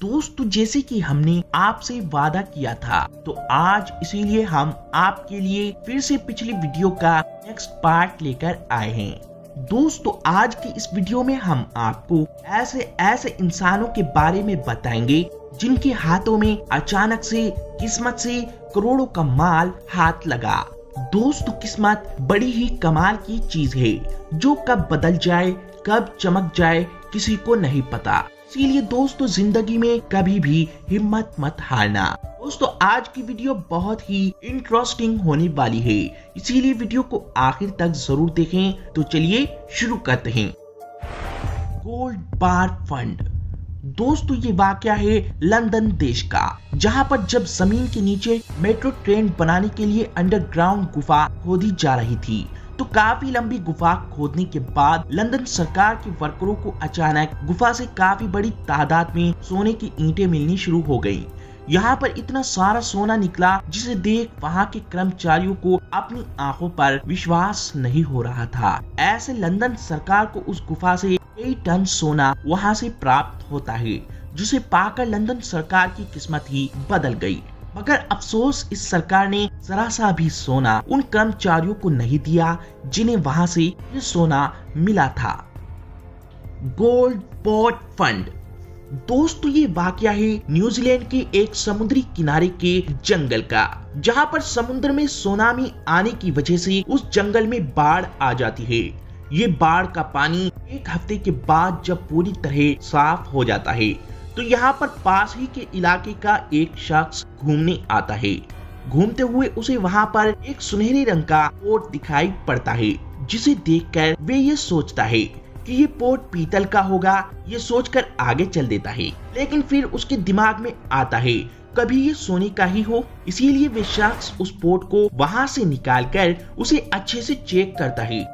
दोस्तों जैसे कि हमने आपसे वादा किया था, तो आज इसीलिए हम आपके लिए फिर से पिछली वीडियो का नेक्स्ट पार्ट लेकर आए हैं। दोस्तों आज की इस वीडियो में हम आपको ऐसे इंसानों के बारे में बताएंगे जिनके हाथों में अचानक से किस्मत से करोड़ों का माल हाथ लगा। दोस्तों किस्मत बड़ी ही कमाल की चीज है जो कब बदल जाए कब चमक जाए किसी को नहीं पता। इसीलिए दोस्तों जिंदगी में कभी भी हिम्मत मत हारना। दोस्तों आज की वीडियो बहुत ही इंटरेस्टिंग होने वाली है, इसीलिए वीडियो को आखिर तक जरूर देखें। तो चलिए शुरू करते हैं। गोल्ड बार फंड। दोस्तों ये वाकया है लंदन देश का, जहां पर जब जमीन के नीचे मेट्रो ट्रेन बनाने के लिए अंडरग्राउंड गुफा खोदी जा रही थी, तो काफी लंबी गुफा खोदने के बाद लंदन सरकार के वर्करों को अचानक गुफा से काफी बड़ी तादाद में सोने की ईंटें मिलनी शुरू हो गयी। यहाँ पर इतना सारा सोना निकला जिसे देख वहाँ के कर्मचारियों को अपनी आंखों पर विश्वास नहीं हो रहा था। ऐसे लंदन सरकार को उस गुफा से कई टन सोना वहाँ से प्राप्त होता है, जिसे पाकर लंदन सरकार की किस्मत ही बदल गई। मगर अफसोस इस सरकार ने जरा सा भी सोना उन कर्मचारियों को नहीं दिया जिन्हें वहां से ये सोना मिला था। Gold boat fund. दोस्तों ये वाकया है न्यूजीलैंड के एक समुद्री किनारे के जंगल का, जहां पर समुद्र में सुनामी आने की वजह से उस जंगल में बाढ़ आ जाती है। ये बाढ़ का पानी एक हफ्ते के बाद जब पूरी तरह साफ हो जाता है, तो यहाँ पर पास ही के इलाके का एक शख्स घूमने आता है। घूमते हुए उसे वहाँ पर एक सुनहरे रंग का पोट दिखाई पड़ता है, जिसे देखकर वे ये सोचता है कि ये पोट पीतल का होगा। ये सोचकर आगे चल देता है, लेकिन फिर उसके दिमाग में आता है कभी ये सोने का ही हो। इसीलिए वे शख्स उस पोट को वहाँ से निकालकर उसे अच्छे से चेक करता है।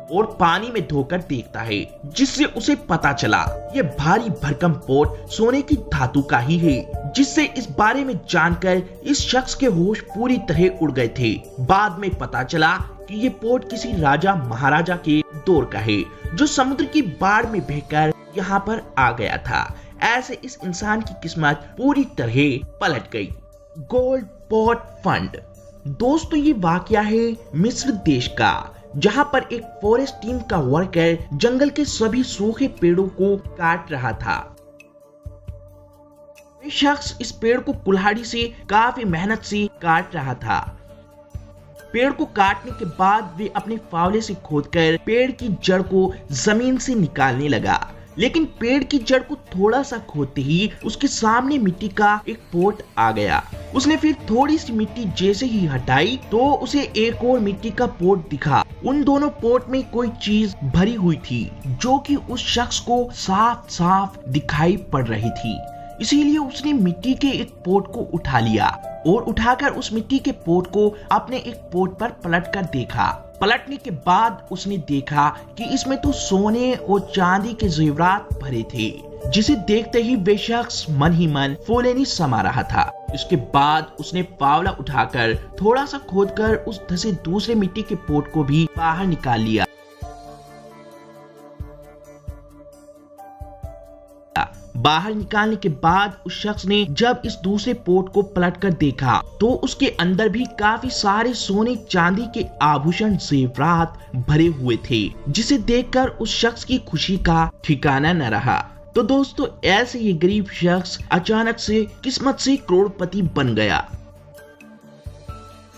और पानी में धोकर देखता है, जिससे उसे पता चला ये भारी भरकम पोट सोने की धातु का ही है। जिससे इस बारे में जानकर इस शख्स के होश पूरी तरह उड़ गए थे। बाद में पता चला कि ये पोट किसी राजा महाराजा के दौर का है, जो समुद्र की बाढ़ में बहकर यहाँ पर आ गया था। ऐसे इस इंसान की किस्मत पूरी तरह पलट गई। Gold boat fund. दोस्तों ये वाकया है मिस्र देश का, जहां पर एक फॉरेस्ट टीम का वर्कर जंगल के सभी सूखे पेड़ों को काट रहा था। ये शख्स इस पेड़ को कुल्हाड़ी से काफी मेहनत से काट रहा था। पेड़ को काटने के बाद वे अपने फावले से खोदकर पेड़ की जड़ को जमीन से निकालने लगा, लेकिन पेड़ की जड़ को थोड़ा सा खोदते ही उसके सामने मिट्टी का एक पोट आ गया। उसने फिर थोड़ी सी मिट्टी जैसे ही हटाई तो उसे एक और मिट्टी का पोट दिखा। उन दोनों पोट में कोई चीज भरी हुई थी, जो कि उस शख्स को साफ साफ दिखाई पड़ रही थी। इसीलिए उसने मिट्टी के एक पोट को उठा लिया और उठाकर उस मिट्टी के पोट को अपने एक पोट पर पलट कर देखा। पलटने के बाद उसने देखा कि इसमें तो सोने और चांदी के जेवरात भरे थे, जिसे देखते ही वे शख्स मन ही मन फूलेनी समा रहा था। इसके बाद उसने फावला उठाकर थोड़ा सा खोदकर उस धसे दूसरे मिट्टी के पोट को भी बाहर निकाल लिया। बाहर निकालने के बाद उस शख्स ने जब इस दूसरे पोट को पलटकर देखा, तो उसके अंदर भी काफी सारे सोने चांदी के आभूषण जेवरात भरे हुए थे, जिसे देखकर उस शख्स की खुशी का ठिकाना न रहा। तो दोस्तों ऐसे ये गरीब शख्स अचानक से किस्मत से करोड़पति बन गया।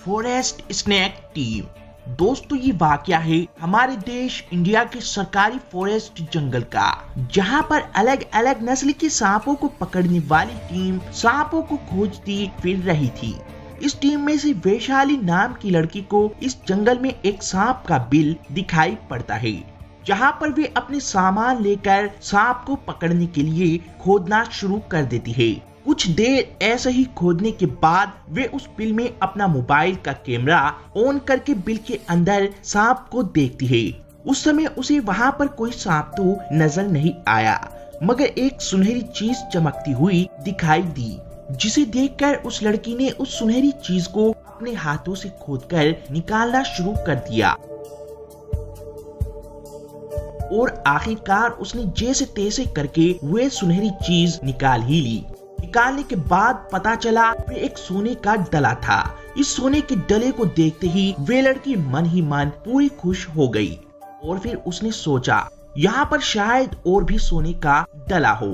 Forest snake team. दोस्तों ये वाकया है हमारे देश इंडिया के सरकारी फॉरेस्ट जंगल का, जहां पर अलग अलग नस्ल के सांपों को पकड़ने वाली टीम सांपों को खोजती फिर रही थी। इस टीम में से वैशाली नाम की लड़की को इस जंगल में एक सांप का बिल दिखाई पड़ता है, जहां पर वे अपने सामान लेकर सांप को पकड़ने के लिए खोदना शुरू कर देती है। कुछ देर ऐसे ही खोदने के बाद वे उस बिल में अपना मोबाइल का कैमरा ऑन करके बिल के अंदर सांप को देखती है। उस समय उसे वहां पर कोई सांप तो नजर नहीं आया, मगर एक सुनहरी चीज चमकती हुई दिखाई दी, जिसे देखकर उस लड़की ने उस सुनहरी चीज को अपने हाथों से खोदकर निकालना शुरू कर दिया। और आखिरकार उसने जैसे तैसे करके वे सुनहरी चीज निकाल ही ली। निकालने के बाद पता चला वे एक सोने का डला था। इस सोने के डले को देखते ही वे लड़की मन ही मन पूरी खुश हो गई और फिर उसने सोचा यहाँ पर शायद और भी सोने का डला हो।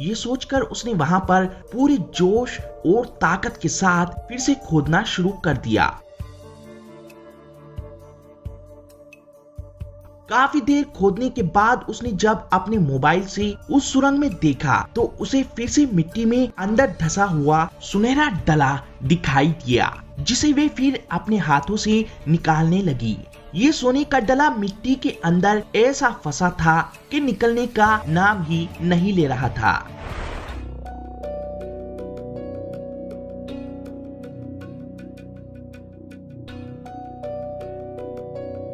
ये सोचकर उसने वहाँ पर पूरे जोश और ताकत के साथ फिर से खोदना शुरू कर दिया। काफी देर खोदने के बाद उसने जब अपने मोबाइल से उस सुरंग में देखा तो उसे फिर से मिट्टी में अंदर धंसा हुआ सुनहरा डला दिखाई दिया, जिसे वे फिर अपने हाथों से निकालने लगी। ये सोने का डला मिट्टी के अंदर ऐसा फंसा था कि निकलने का नाम ही नहीं ले रहा था।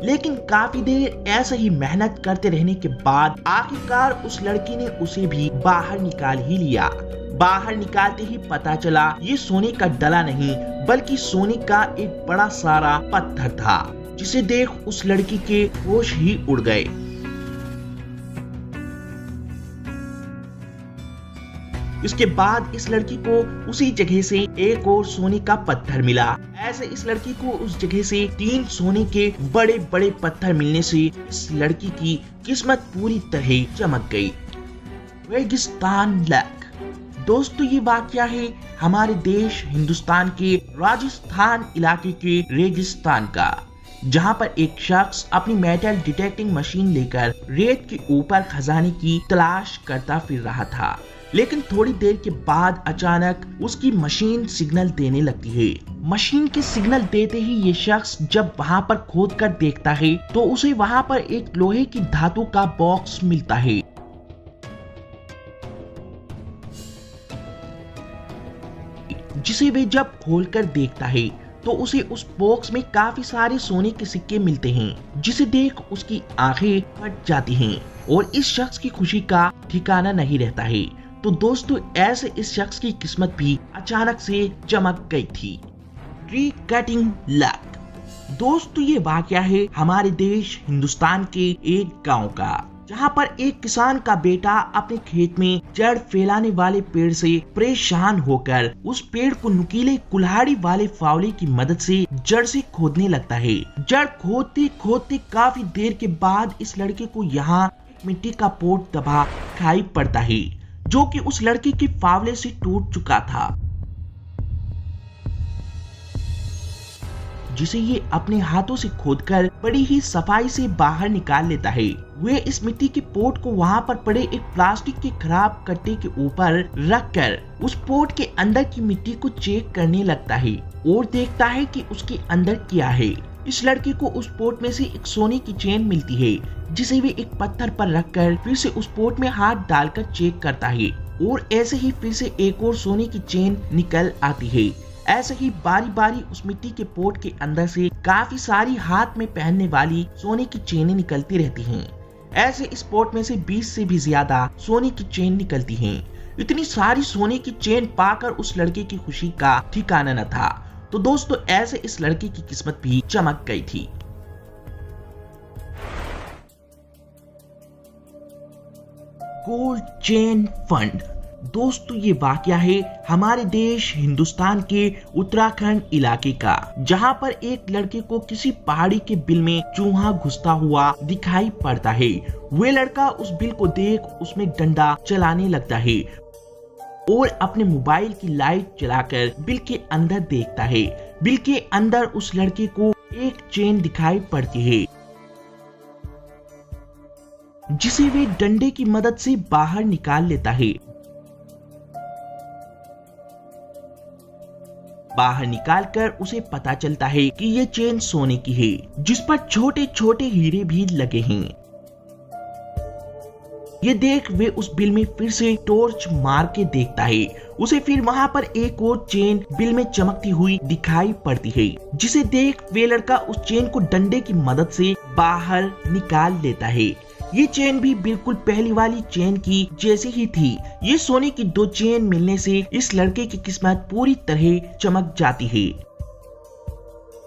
लेकिन काफी देर ऐसे ही मेहनत करते रहने के बाद आखिरकार उस लड़की ने उसे भी बाहर निकाल ही लिया। बाहर निकालते ही पता चला ये सोने का डला नहीं बल्कि सोने का एक बड़ा सारा पत्थर था, जिसे देख उस लड़की के होश ही उड़ गए। इसके बाद इस लड़की को उसी जगह से एक और सोने का पत्थर मिला। ऐसे इस लड़की को उस जगह से 3 सोने के बड़े बड़े पत्थर मिलने से इस लड़की की किस्मत पूरी तरह चमक गई। रेगिस्तान लक। दोस्तों ये वाकया है हमारे देश हिंदुस्तान के राजस्थान इलाके के रेगिस्तान का, जहां पर एक शख्स अपनी मेटल डिटेक्टिंग मशीन लेकर रेत के ऊपर खजाने की तलाश करता फिर रहा था। लेकिन थोड़ी देर के बाद अचानक उसकी मशीन सिग्नल देने लगती है। मशीन के सिग्नल देते ही ये शख्स जब वहां पर खोद कर देखता है तो उसे वहां पर एक लोहे की धातु का बॉक्स मिलता है। जिसे वे जब खोलकर देखता है तो उसे उस बॉक्स में काफी सारे सोने के सिक्के मिलते हैं, जिसे देख उसकी आंखें फट जाती हैं और इस शख्स की खुशी का ठिकाना नहीं रहता है। तो दोस्तों ऐसे इस शख्स की किस्मत भी अचानक से चमक गई थी। Tree cutting luck. दोस्तों ये वाकया है हमारे देश हिंदुस्तान के एक गांव का, जहां पर एक किसान का बेटा अपने खेत में जड़ फैलाने वाले पेड़ से परेशान होकर उस पेड़ को नुकीले कुल्हाड़ी वाले फावड़े की मदद से जड़ से खोदने लगता है। जड़ खोदते खोदते काफी देर के बाद इस लड़के को यहाँ मिट्टी का पोट दबा दिखाई पड़ता है, जो कि उस लड़के के फावड़े से टूट चुका था, जिसे ये अपने हाथों से खोदकर बड़ी ही सफाई से बाहर निकाल लेता है। वे इस मिट्टी के पोट को वहाँ पर पड़े एक प्लास्टिक के खराब कट्टे के ऊपर रखकर उस पोट के अंदर की मिट्टी को चेक करने लगता है और देखता है कि उसके अंदर क्या है। इस लड़के को उस पोट में से एक सोने की चेन मिलती है, जिसे वे एक पत्थर पर रखकर फिर से उस पोट में हाथ डालकर चेक करता है और ऐसे ही फिर से एक और सोने की चेन निकल आती है। ऐसे ही बारी बारी उस मिट्टी के पोट के अंदर से काफी सारी हाथ में पहनने वाली सोने की चेनें निकलती रहती हैं। ऐसे इस पोट में से 20 से भी ज्यादा सोने की चेन निकलती हैं। इतनी सारी सोने की चेन पाकर उस लड़के की खुशी का ठिकाना न था। तो दोस्तों ऐसे इस लड़के की किस्मत भी चमक गई थी। Gold chain fund. दोस्तों ये वाकया है हमारे देश हिंदुस्तान के उत्तराखंड इलाके का, जहां पर एक लड़के को किसी पहाड़ी के बिल में चूहा घुसता हुआ दिखाई पड़ता है। वे लड़का उस बिल को देख उसमें डंडा चलाने लगता है और अपने मोबाइल की लाइट चलाकर बिल के अंदर देखता है। बिल के अंदर उस लड़के को एक चेन दिखाई पड़ती है, जिसे वे डंडे की मदद से बाहर निकाल लेता है। बाहर निकालकर उसे पता चलता है कि ये चेन सोने की है, जिस पर छोटे छोटे हीरे भी लगे हैं। ये देख वे उस बिल में फिर से टॉर्च मार के देखता है। उसे फिर वहाँ पर एक और चेन बिल में चमकती हुई दिखाई पड़ती है, जिसे देख वे लड़का उस चेन को डंडे की मदद से बाहर निकाल लेता है। ये चेन भी बिल्कुल पहली वाली चेन की जैसी ही थी। ये सोने की 2 चेन मिलने से इस लड़के की किस्मत पूरी तरह चमक जाती है।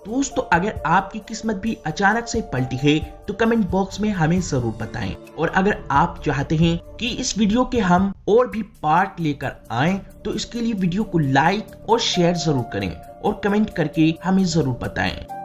दोस्तों अगर आपकी किस्मत भी अचानक से पलटी है तो कमेंट बॉक्स में हमें जरूर बताएं। और अगर आप चाहते हैं कि इस वीडियो के हम और भी पार्ट लेकर आएं तो इसके लिए वीडियो को लाइक और शेयर जरूर करें और कमेंट करके हमें जरूर बताएं।